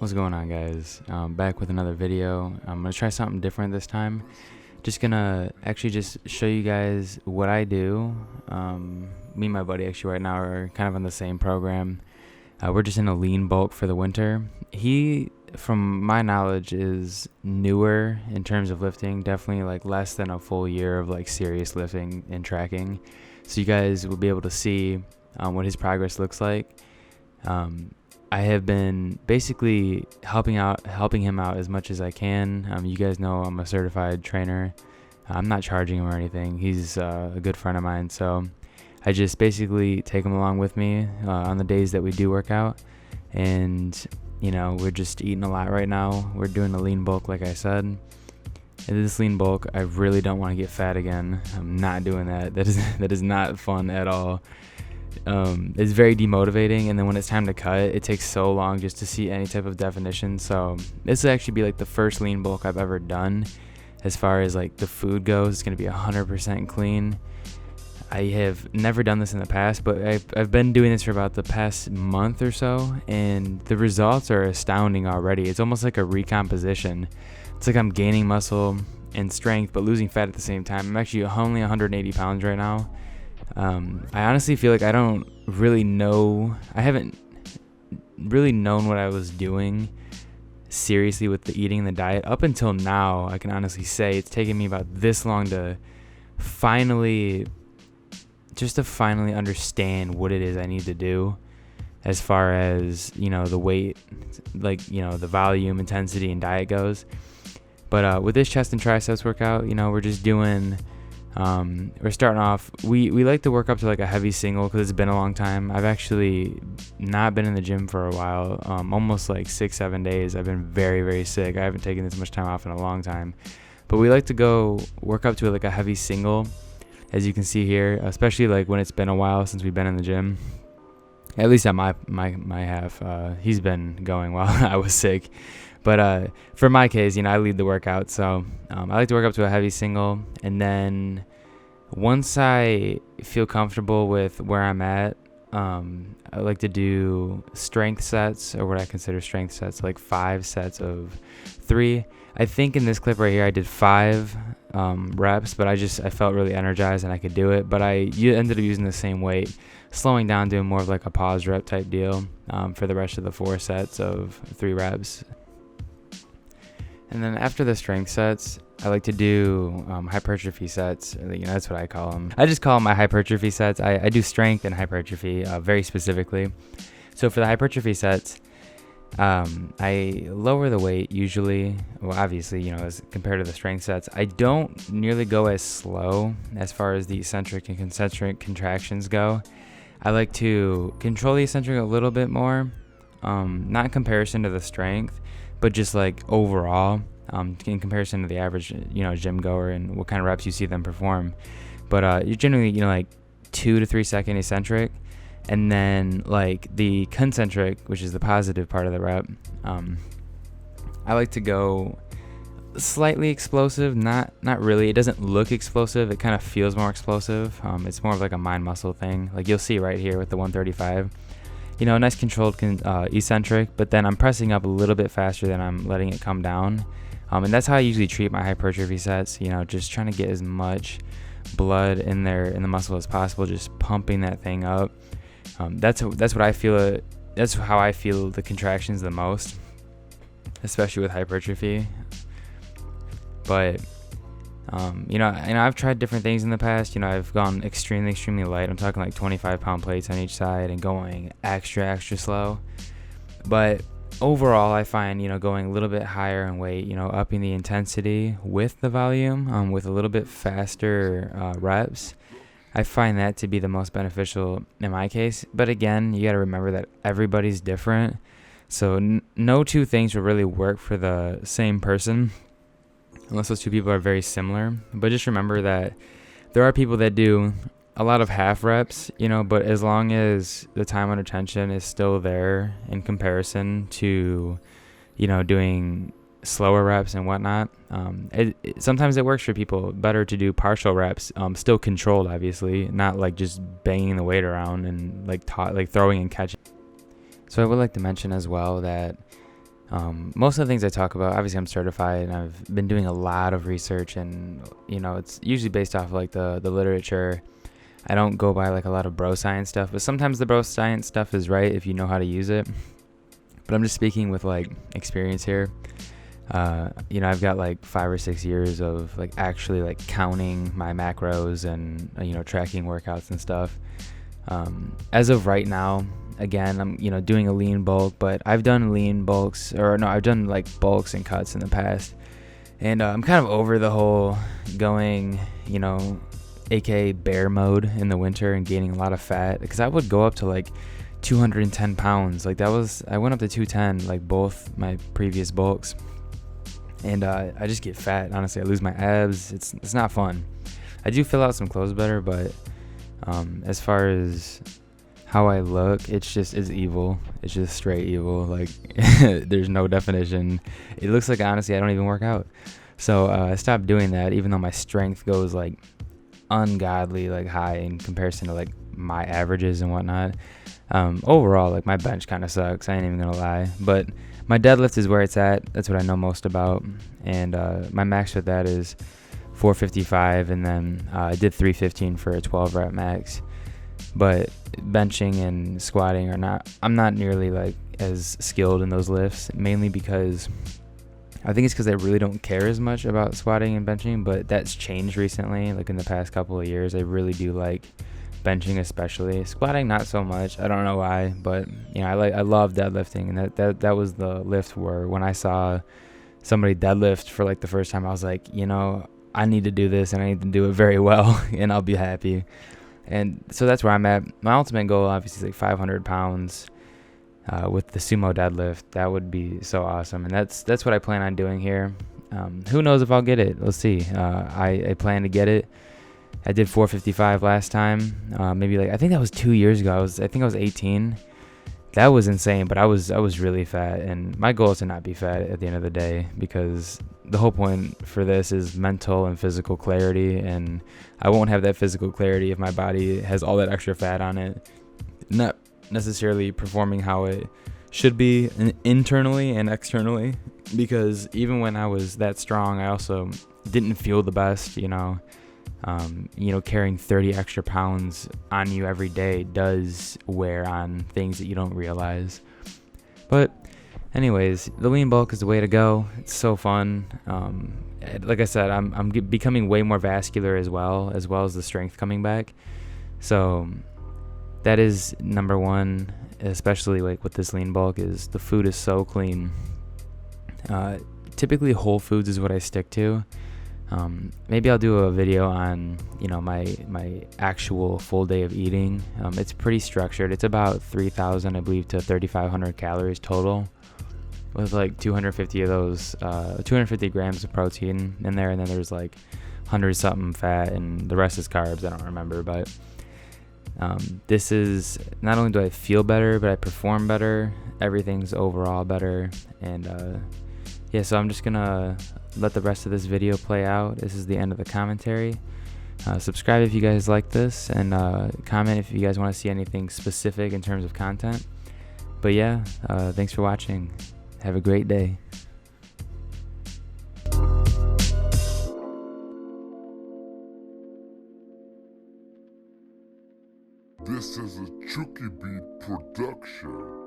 What's going on, guys? Back with another video. I'm gonna try something different this time. Just gonna actually just show you guys what I do. Me and my buddy actually right now are kind of on the same program. We're just in a lean bulk for the winter. He, from my knowledge, is newer in terms of lifting, definitely like less than a full year of like serious lifting and tracking. So you guys will be able to see what his progress looks like. I have been basically helping him out as much as I can. You guys know I'm a certified trainer. I'm not charging him or anything. He's a good friend of mine, so I just basically take him along with me on the days that we do work out. And you know, we're just eating a lot right now. We're doing a lean bulk, like I said. And this lean bulk, I really don't want to get fat again. I'm not doing that. That is not fun at all. It's very demotivating, and then when it's time to cut, it takes so long just to see any type of definition. So this will actually be like the first lean bulk I've ever done. As far as like the food goes, it's going to be 100% clean. I have never done this in the past, but I've been doing this for about the past month or so, and the results are astounding already. It's almost like a recomposition. It's like I'm gaining muscle and strength but losing fat at the same time. I'm actually only 180 pounds right now. I honestly feel like I haven't really known what I was doing seriously with the eating and the diet up until now. I can honestly say it's taken me about this long to finally understand what it is I need to do as far as, you know, the weight, like, you know, the volume, intensity, and diet goes. But with this chest and triceps workout, you know, we're just doing we're starting off, we like to work up to like a heavy single because it's been a long time. I've actually not been in the gym for a while, almost like 6-7 days. I've been very, very sick. I haven't taken this much time off in a long time, but we like to go work up to like a heavy single, as you can see here, especially like when it's been a while since we've been in the gym. At least at my half, he's been going while I was sick. But for my case, you know, I lead the workout, so I like to work up to a heavy single, and then once I feel comfortable with where I'm at, I like to do strength sets, or what I consider strength sets, like 5 sets of 3. I think in this clip right here I did 5 reps, but I felt really energized and I could do it. But I ended up using the same weight, slowing down, doing more of like a pause rep type deal for the rest of the 4 sets of 3 reps. And then after the strength sets, I like to do hypertrophy sets. You know, that's what I call them. I just call them my hypertrophy sets. I do strength and hypertrophy very specifically. So for the hypertrophy sets, I lower the weight usually. Well, obviously, you know, as compared to the strength sets, I don't nearly go as slow as far as the eccentric and concentric contractions go. I like to control the eccentric a little bit more, not in comparison to the strength, but just like overall, in comparison to the average, you know, gym goer and what kind of reps you see them perform. But you're generally, you know, like 2 to 3 second eccentric, and then like the concentric, which is the positive part of the rep, I like to go slightly explosive, not really. It doesn't look explosive. It kind of feels more explosive. It's more of like a mind muscle thing. Like you'll see right here with the 135. You know, a nice controlled eccentric, but then I'm pressing up a little bit faster than I'm letting it come down. And that's how I usually treat my hypertrophy sets, you know, just trying to get as much blood in there in the muscle as possible, just pumping that thing up. That's what I feel. That's how I feel the contractions the most, especially with hypertrophy. But you know, and I've tried different things in the past. You know, I've gone extremely light. I'm talking like 25-pound plates on each side and going extra slow. But overall, I find, you know, going a little bit higher in weight, you know, upping the intensity with the volume, with a little bit faster reps, I find that to be the most beneficial in my case. But again, you got to remember that everybody's different. So no two things will really work for the same person, unless those two people are very similar. But just remember that there are people that do a lot of half reps, you know, but as long as the time under tension is still there in comparison to, you know, doing slower reps and whatnot, sometimes it works for people better to do partial reps, still controlled, obviously, not like just banging the weight around and like throwing and catching. So I would like to mention as well that Most of the things I talk about, obviously I'm certified and I've been doing a lot of research, and it's usually based off of like the literature. I don't go by like a lot of bro science stuff, but sometimes the bro science stuff is right if you know how to use it. But I'm just speaking with like experience here. I've got like 5 or 6 years of like actually like counting my macros and tracking workouts and stuff. As of right now, again, I'm doing a lean bulk, but I've done lean bulks, or no, I've done like bulks and cuts in the past, and I'm kind of over the whole going aka bear mode in the winter and gaining a lot of fat, because I would go up to like 210 pounds. Like I went up to 210 like both my previous bulks, and I just get fat. Honestly, I lose my abs. It's not fun. I do fill out some clothes better, but as far as how I look, it's evil. It's just straight evil. Like there's no definition. It looks like, honestly, I don't even work out. So I stopped doing that, even though my strength goes like ungodly like high in comparison to like my averages and whatnot. Overall, like my bench kind of sucks. I ain't even gonna lie, but my deadlift is where it's at. That's what I know most about, and my max with that is 455, and then I did 315 for a 12 rep max. But benching and squatting I'm not nearly like as skilled in those lifts, mainly because I think it's because I really don't care as much about squatting and benching, but that's changed recently. Like in the past couple of years, I really do like benching, especially squatting, not so much. I don't know why, but I love deadlifting, and that was the lift where when I saw somebody deadlift for like the first time, I was like, I need to do this, and I need to do it very well, and I'll be happy. And so that's where I'm at. My ultimate goal, obviously, is like 500 pounds with the sumo deadlift. That would be so awesome, and that's what I plan on doing here. Who knows if I'll get it? Let's see. I plan to get it. I did 455 last time. Maybe like I think that was 2 years ago. I think I was 18. That was insane, but I was really fat, and my goal is to not be fat at the end of the day, because the whole point for this is mental and physical clarity, and I won't have that physical clarity if my body has all that extra fat on it, not necessarily performing how it should be internally and externally, because even when I was that strong, I also didn't feel the best. Carrying 30 extra pounds on you every day does wear on things that you don't realize. But anyways, the lean bulk is the way to go. It's so fun. Like I said, I'm becoming way more vascular as well as the strength coming back. So that is number one, especially like with this lean bulk, is the food is so clean. Typically whole foods is what I stick to. Maybe I'll do a video on my actual full day of eating. It's pretty structured. It's about 3,000, I believe, to 3,500 calories total, with like 250 of those 250 grams of protein in there, and then there's like 100 something fat, and the rest is carbs. I don't remember, but this is, not only do I feel better, but I perform better. Everything's overall better. And so I'm just gonna let the rest of this video play out. This is the end of the commentary. Subscribe if you guys like this, and comment if you guys want to see anything specific in terms of content. But thanks for watching. Have a great day. This is a Chucky Beat production.